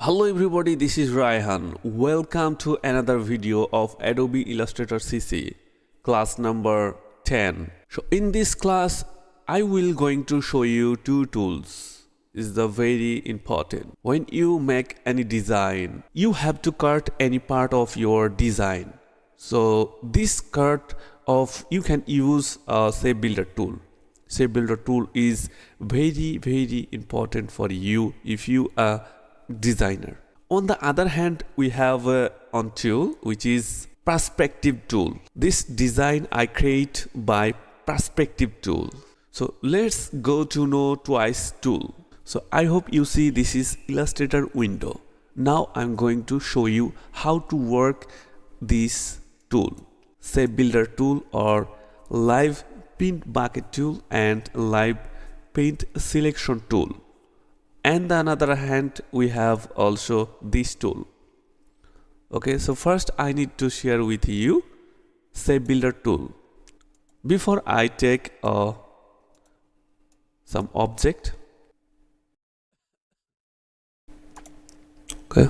Hello everybody, this is Raihan. Welcome to another video of Adobe Illustrator CC, class number 10. So in this class, I will going to show you two tools. This is the very important. When you make any design, you have to cut any part of your design. So this cut of, you can use a shipbuilder tool. Shipbuilder tool is very important for you if you are designer. On the other hand, we have one tool which is prospective tool. This design I create by prospective tool. So let's go to know twice tool. So I hope you see this is Illustrator window. Now I'm going to show you how to work this tool, shipbuilder tool or live paint bucket tool and live paint selection tool. And on the other hand, we have also this tool. Okay, so first I need to share with you shipbuilder tool. Before I take some object. Okay.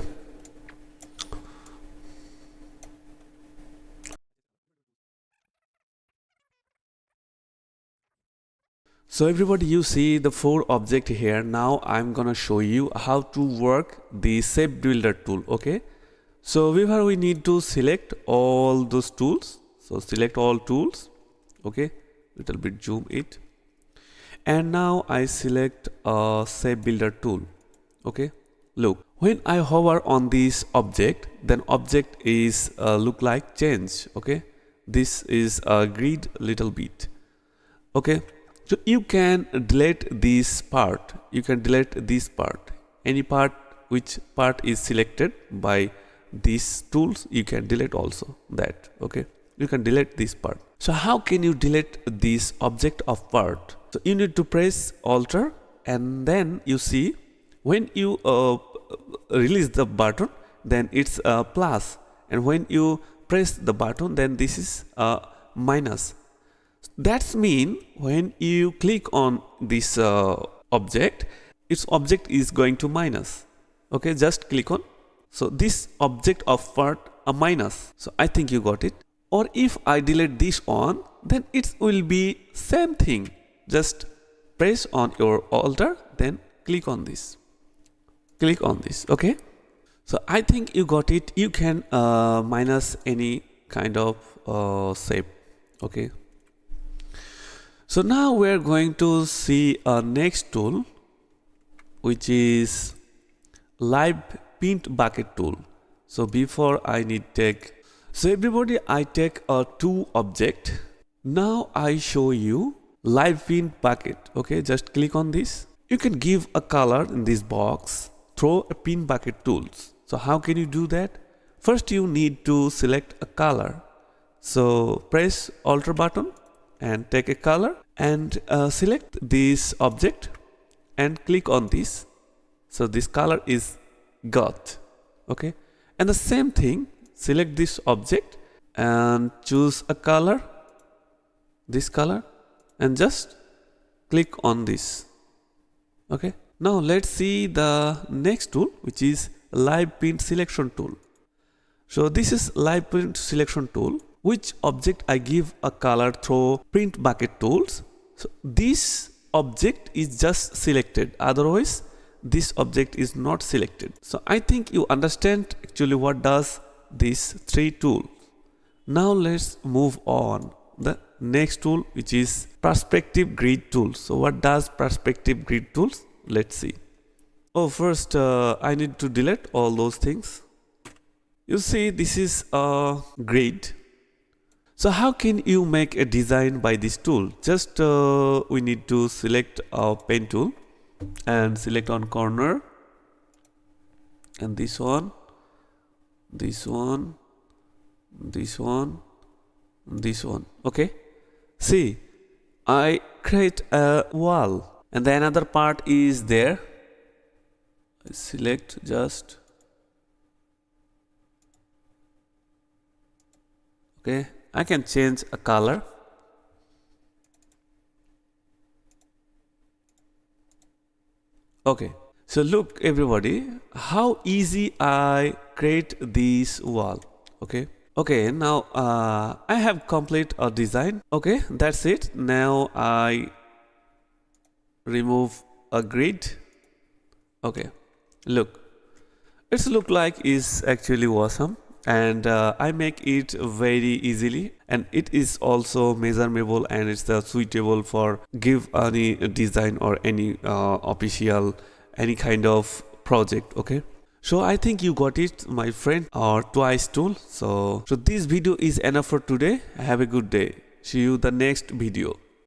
So everybody, you see the four object here. Now I'm gonna show you how to work the shipbuilder tool. Okay, so we need to select all those tools. So select all tools. Okay, little bit zoom it, and now I select a shipbuilder tool. Okay, look, when I hover on this object, then object is look like change. Okay, this is a grid little bit. Okay. So you can delete this part, any part which part is selected by these tools, you can delete also that. Okay, you can delete this part. So how can you delete this object of part? So you need to press Alt and then you see when you release the button, then it's a plus, and when you press the button, then this is a minus. That's mean when you click on this object, its object is going to minus. Okay, just click on. So this object of part a minus. So I think you got it. Or if I delete this on, then it will be same thing. Just press on your Alt, then click on this. Click on this. Okay. So I think you got it. You can minus any kind of shape. Okay. So now we're going to see a next tool, which is live paint bucket tool. So before I need take, so everybody, I take a two object. Now I show you live paint bucket. Okay, just click on this. You can give a color in this box through a paint bucket tools. So how can you do that? First you need to select a color. So press Alt button and take a color and select this object and click on this. So this color is got. Okay, and the same thing, select this object and choose a color, this color, and just click on this. Okay, now let's see the next tool, which is live paint selection tool. So this is live paint selection tool. Which object I give a color through print bucket tools. So this object is just selected, otherwise this object is not selected. So I think you understand actually what does these three tools. Now let's move on the next tool, which is prospective grid tools. So what does prospective grid tools? Let's see. Oh, first I need to delete all those things. You see, this is a grid. So how can you make a design by this tool? Just we need to select our pen tool and select on corner, and this one, this one, this one, this one. Okay, see, I create a wall and the another part is there. I select just. Okay, I can change a color. Okay, So look everybody, how easy I create this wall. Okay, now I have complete a design. Okay, that's it. Now I remove a grid. Okay, look, it's look like is actually awesome, and I make it very easily, and it is also measurable, and it's suitable for give any design or any official any kind of project. Okay, so I think you got it, my friend, or twice tool. So this video is enough for today. Have a good day. See you the next video.